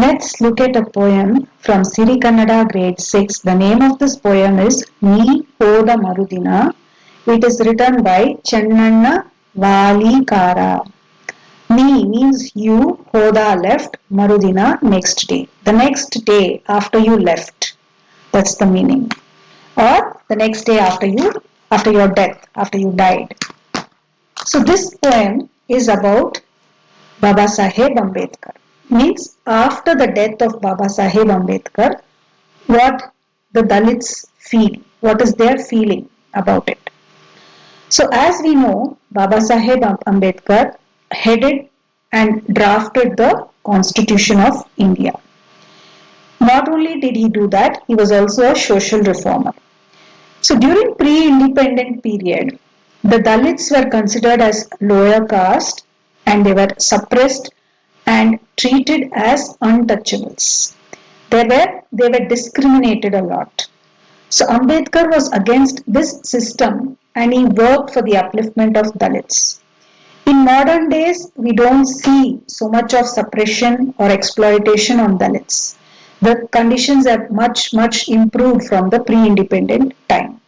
Let's look at a poem from SIRI Kannada grade 6. The name of this poem is NEE HODA MARUDINA. It is written by Chennanna Valikara. NEE means you, Hoda left, Marudina next day. The next day after you left. That's the meaning. Or the next day after your death, after you died. So this poem is about Baba Saheb Ambedkar. Means after the death of Baba Saheb Ambedkar, what the Dalits feel, what is their feeling about it. So as we know, Baba Saheb Ambedkar headed and drafted the Constitution of India. Not only did he do that, he was also a social reformer. So during pre-independent period, the Dalits were considered as lower caste and they were suppressed and treated as untouchables. They were discriminated a lot. So Ambedkar was against this system and he worked for the upliftment of Dalits. In modern days, we don't see so much of suppression or exploitation on Dalits. The conditions have much improved from the pre-independent time.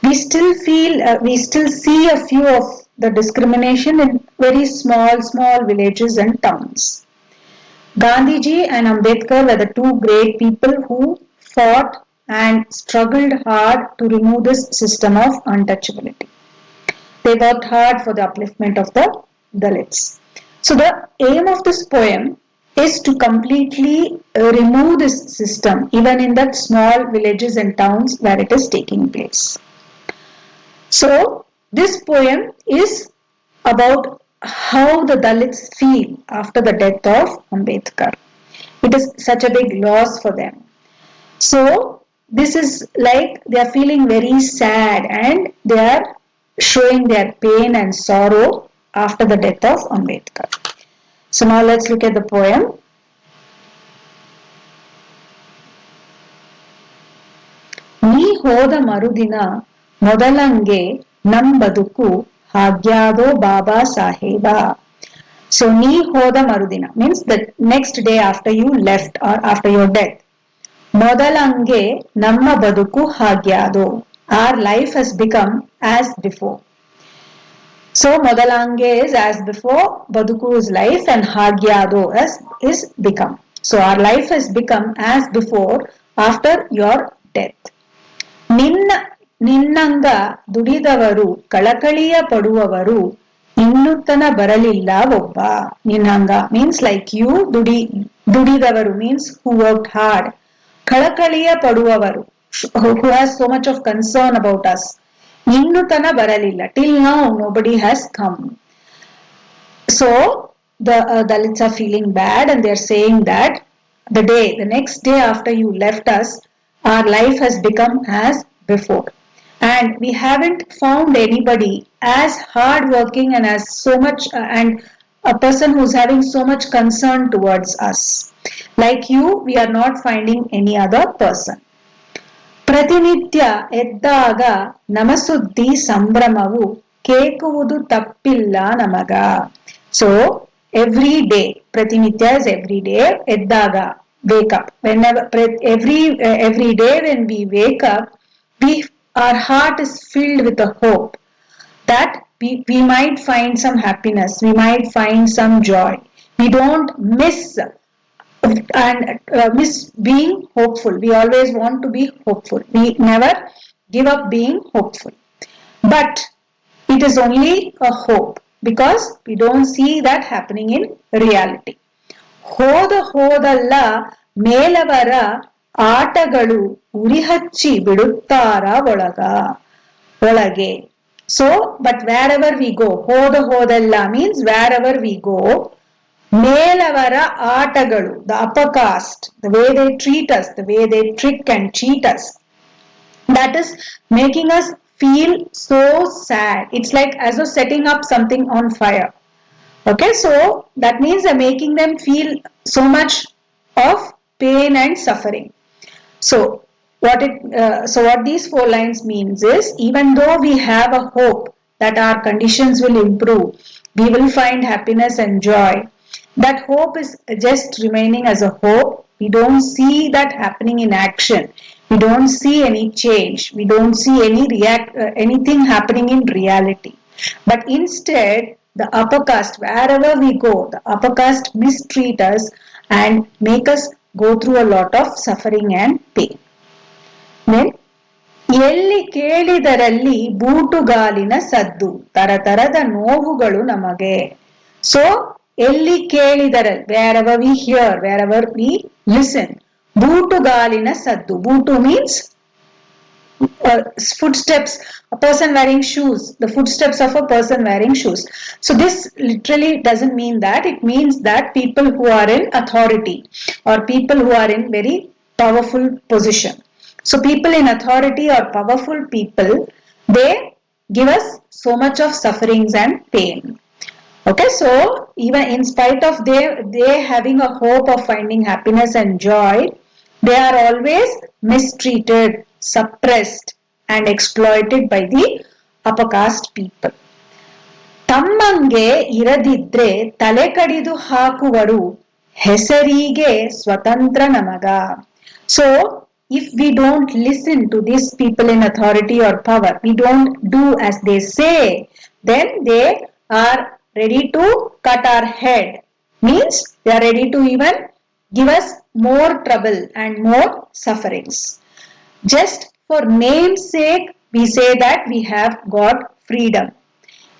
We still see a few of the discrimination in very small villages and towns. Gandhiji and Ambedkar were the two great people who fought and struggled hard to remove this system of untouchability. They worked hard for the upliftment of the Dalits. So the aim of this poem is to completely remove this system even in the small villages and towns where it is taking place. So this poem is about how the Dalits feel after the death of Ambedkar. It is such a big loss for them. So this is like they are feeling very sad and they are showing their pain and sorrow after the death of Ambedkar. So now let's look at the poem. ನೀ ಹೋದ ಮರುದಿನ ಮೊದಲಂಗೆ ನಮ್ ಬದುಕು ಹಾಗ್ಯಾದೋ ಬಾಬಾ ಸಾಹೇಬ. So ನೀ ಹೋದ ಮರುದಿನ means the next day after you left or after your death. ಮೊದಲಂಗೆ ನಮ್ಮ ಬದುಕು ಹಾಗ್ಯಾದೋ. Our life has become as before. So modalange is as before, baduku is life and hagyado is become. So our life has become as before after your death. ನಿನ್ನಂಗ ದುಡಿದವರು ಕಳಕಳಿಯ ಪಡುವವರು ಇನ್ನುತನ ಬರಲಿಲ್ಲ ಒಬ್ಬ. ನಿನ್ನಂಗ means like you, ದುಡಿದವರು means who worked hard. ಕಳಕಳಿಯ ಪಡುವವರು who has so much of concern about us. Innutana baralilla. Till now, nobody has come. So, the Dalits are feeling bad and they are saying that the next day after you left us, our life has become as before. And we haven't found anybody as hardworking and as so much, and a person who's having so much concern towards us. Like you, we are not finding any other person. ಪ್ರತಿನಿತ್ಯ ಎದ್ದಾಗ ನಮಸುದ್ದಿ ಸಂಭ್ರಮವು ಕೇಕುವುದು ತಪ್ಪಿಲ್ಲ ನಮಗ. So every day, ಪ್ರತಿನಿತ್ಯ is every day, ಎದ್ದಾಗ wake up. Whenever every day when we wake up, our heart is filled with a hope that we might find some happiness, we might find some joy. We don't miss being hopeful. We always want to be hopeful. We never give up being hopeful. But it is only a hope because we don't see that happening in reality. ಹೋದಲ್ಲ ಮೇಲವರ ಆಟಗಳು ಉರಿಹಚ್ಚಿ ಬಿಡುತ್ತಾರ ಒಳಗೆ. So, but wherever we go, ಹೋದಲ್ಲ means wherever we go, ಮೇಲವರ ಆಟಗಳು, the upper caste, the way they treat us, the way they trick and cheat us, that is making us feel so sad. It's like as though setting up something on fire. Okay, so that means they're making them feel so much of pain and suffering. So what these 4 lines means is, even though we have a hope that our conditions will improve, we will find happiness and joy, That hope is just remaining as a hope. We don't see that happening in action. We don't see any change. We don't see anything happening in reality. But instead, the upper caste, wherever we go, the upper caste mistreat us and make us go through a lot of suffering and pain. Then ಎಲ್ಲಿ ಕೇಳಿದರಲ್ಲಿ ಬೂಟುಗಾಲಿನ ಸದ್ದು ತರತರದ ನೋವುಗಳು ನಮಗೆ. So ಎಲ್ಲಿ ಕೇಳಿದರಲ್ಲಿ, wherever we hear, wherever we listen, ಬೂಟುಗಾಲಿನ ಸದ್ದು. Bootu means footsteps, a person wearing shoes, the footsteps of a person wearing shoes. So this literally doesn't mean that. It means that people who are in authority or people who are in very powerful position. So people in authority or powerful people, they give us so much of sufferings and pain. Okay, so even in spite of they having a hope of finding happiness and joy, they are always mistreated, suppressed and exploited by the upper caste people. ತಮ್ಮಂಗೆ ಇರದಿದ್ರೆ ತಲೆ ಕಡಿದು ಹಾಕುವರು ಹೆಸರಿಗೆ ಸ್ವತಂತ್ರ ನಮಗ. So if we don't listen to these people in authority or power, we don't do as they say, then they are ready to cut our head. Means they are ready to even give us more trouble and more sufferings. Just for name's sake, we say that we have got freedom.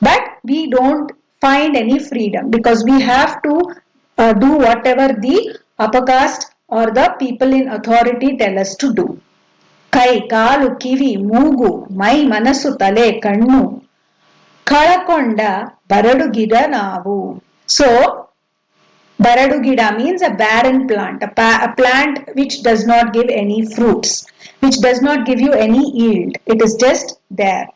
But we don't find any freedom because we have to do whatever the upper caste or the people in authority tell us to do. ಕೈ ಕಾಲು ಕಿವಿ ಮೂಗು ಮೈ ಮನಸ್ಸು ತಲೆ ಕಣ್ಣು ಕಳಕೊಂಡ ಬರಡುಗಿಡ ನಾವು. So baradugida means a barren plant, a plant which does not give any fruits, which does not give you any yield. It is just there.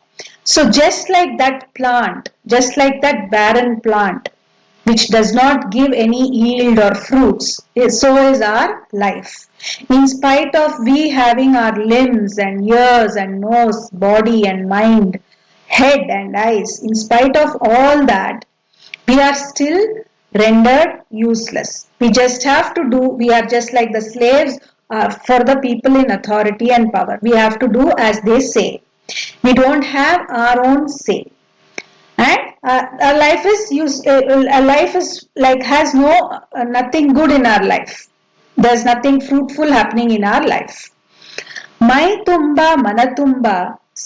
So just like that plant, just like that barren plant which does not give any yield or fruits, so is our life. In spite of we having our limbs and ears and nose, body and mind, head and eyes, in spite of all that, we are still rendered useless. We just have to do, we are just like the slaves for the people in authority and power. We have to do as they say. We don't have our own say. And our life is like has nothing good in our life. There's nothing fruitful happening in our life. ಮೈ ತುಂಬ ಮನ ತುಂಬ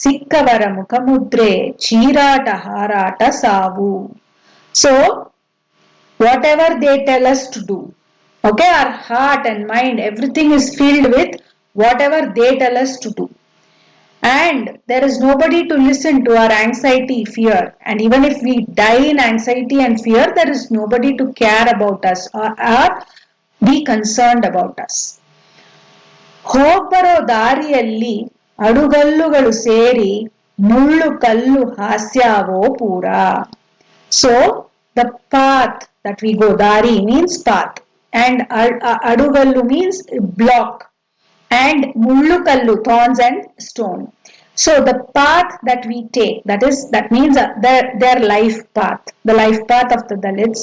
ಸಿಕ್ಕವರ ಮುಖಮುದ್ರೆ ಚೀರಾಟ ಹಾರಾಟ ಸಾವು. So whatever they tell us to do, okay, our heart and mind, everything is filled with whatever they tell us to do. And there is nobody to listen to our anxiety, fear. And even if we die in anxiety and fear, there is nobody to care about us or be concerned about us. ಹೋಗ್ಬರೋ ದಾರಿಯಲ್ಲಿ ಅಡುಗಲ್ಲುಗಳು ಸೇರಿ ಮುಳ್ಳು ಕಲ್ಲು ಹಾಸ್ಯಾವೋ ಪೂರ. So the path that we go, dari means path, and adugallu means block, and mullukallu, thorns and stone. So the path that we take, that means their life path, the life path of the Dalits,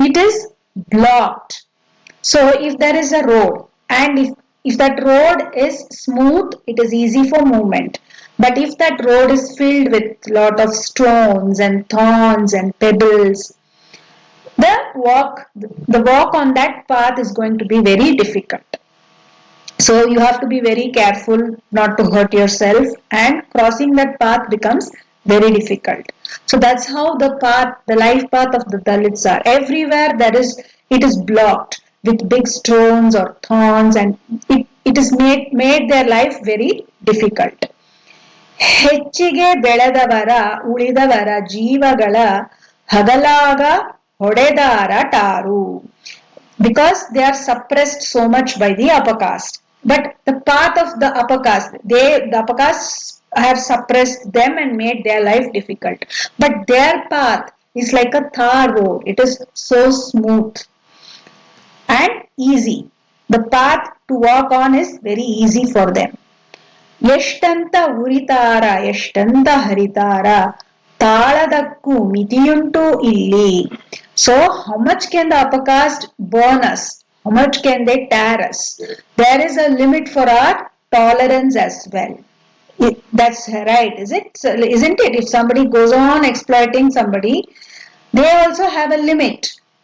it is blocked. So if there is a road, and if that road is smooth, it is easy for movement. But if that road is filled with lot of stones and thorns and pebbles, the walk on that path is going to be very difficult. So you have to be very careful not to hurt yourself, and crossing that path becomes very difficult. So that's how the life path of the Dalits are. Everywhere it is blocked with big stones or thorns, and it is made their life very difficult. ಹೆಚ್ಚಿಗೆ ಬೆಳೆದವರ ಉಳಿದವರ ಜೀವಗಳ ಹಗಲಾಗ ಹೊಡೆದಾರ tar. Because they are suppressed so much by the upper caste. But the path of the upper caste, the upper caste have suppressed them and made their life difficult. But their path is like a tar road. It is so smooth and easy. The path to walk on is very easy for them. ಎಷ್ಟಂತ ಉರಿತಾರ ಎಷ್ಟಂತ ಹರಿತಾರ ತಾಳದಕ್ಕೂ ಮಿತಿಯುಂಟು ಇಲ್ಲಿ. So how much can the upper caste burn us? How much can they tear us? There is a limit for our tolerance as well. That's right, is it? Isn't it? If somebody goes on exploiting somebody, they also have a limit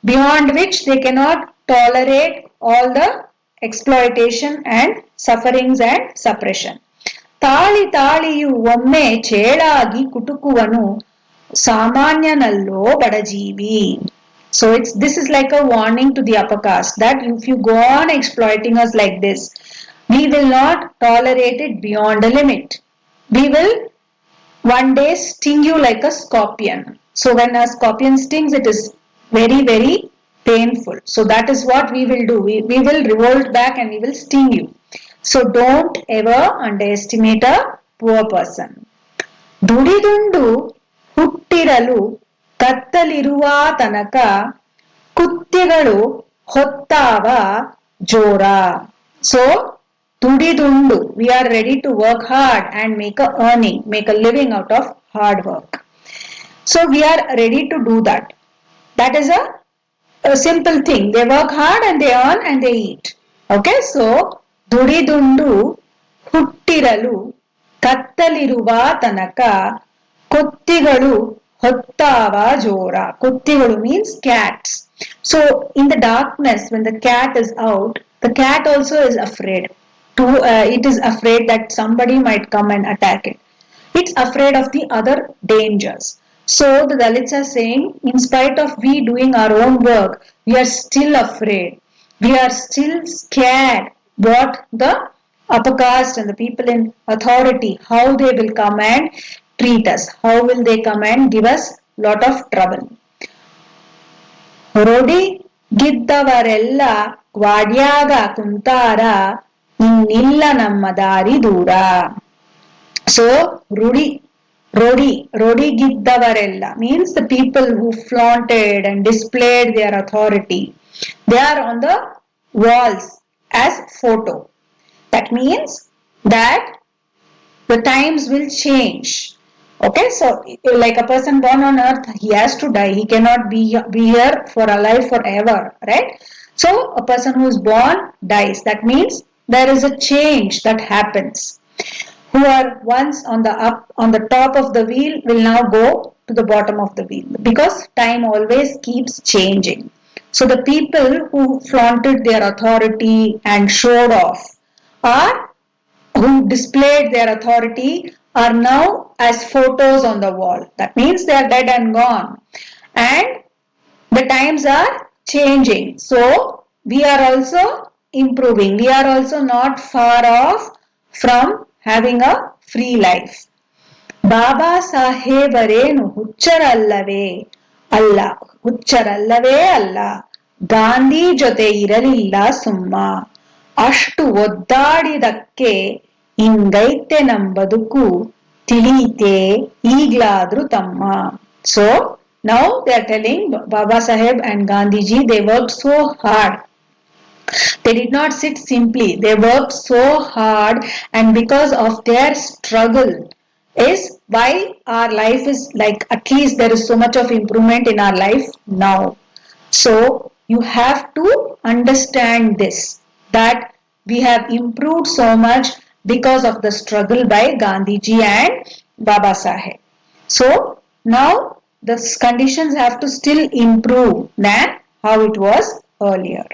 beyond which they cannot tolerate all the exploitation and sufferings and suppression. ತಾಳಿ ತಾಳಿಯು ಒಮ್ಮೆ ಚೇಳಾಗಿ ಕುಟುಕುವನು ಸಾಮಾನ್ಯನಲ್ಲೋ ಬಡಜೀವಿ. So this is like a warning to the upper caste that if you go on exploiting us like this, we will not tolerate it beyond a limit. We will one day sting you like a scorpion. So when a scorpion stings, it is very, very painful. So that is what we will do. We will revolt back and we will sting you. So don't ever underestimate a poor person. ದುಡಿದುಂಡು ಹುಟ್ಟಿರಲು ಕತ್ತಲಿರುವ ತನಕ ಕುತ್ತಿಗಳು ಹೊತ್ತಾವ ಜೋರ. So ದುಡಿದುಂಡು, we are ready to work hard and make a earning, make a living out of hard work. So we are ready to do that. That is a simple thing. They work hard and they earn and they eat. Okay, so ದುಡಿದುಂಡು ಹುಟ್ಟಿರಲು ಕತ್ತಲಿರುವ ತನಕ ಕುತ್ತಿಗಳು ಹೊತ್ತಾವ ಜೋರ. ಕುತ್ತಿಗಳು means cats. So in the darkness, when the cat is out, the cat also is afraid. It is afraid that somebody might come and attack it. It's afraid of the other dangers. So the Dalits are saying, in spite of we doing our own work, we are still afraid. We are still scared what the upper caste and the people in authority, how they will come and treat us. How will they come and give us lot of trouble. ರೊಡಿಗಿದ್ದವರೆಲ್ಲ ಗ್ವಾಡ್ಯಾಗ ಕುಂತಾರ ಇನ್ನಿಲ್ಲ ನಮ್ಮ ದಾರಿ ದೂರ. So Rodigidavarella means the people who flaunted and displayed their authority. They are on the walls as photo. That means that the times will change. Okay, so like a person born on earth, he has to die. He cannot be here for alive forever, right? So a person who is born dies. That means there is a change that happens. Who are once on the top of the wheel will now go to the bottom of the wheel, because time always keeps changing. So the people who flaunted their authority and showed off, who displayed their authority, are now as photos on the wall. That means they are dead and gone, and the times are changing. So we are also improving. We are also not far off from having a free life. ಬಾಬಾ ಸಾಹೇಬರೇನು ಹುಚ್ಚರಲ್ಲವೇ ಅಲ್ಲ, ಹುಚ್ಚರಲ್ಲವೇ ಅಲ್ಲ. ಗಾಂಧಿ ಜೊತೆ ಇರಲಿಲ್ಲ ಸುಮ್ಮ, ಅಷ್ಟು ಒದ್ದಾಡಿದಕ್ಕೆ ಹಿಂಗೈತೆ ನಮ್ ಬದುಕು, ತಿಳಿಯಿತೆ ಈಗ್ಲಾದ್ರೂ ತಮ್ಮ. So now they are telling Baba Saheb and Gandhiji, they worked so hard. They did not sit simply. They worked so hard, and because of their struggle is why our life is like, at least there is so much of improvement in our life now. So you have to understand this, that we have improved so much because of the struggle by Gandhiji and Baba Saheb. So now the conditions have to still improve than how it was earlier.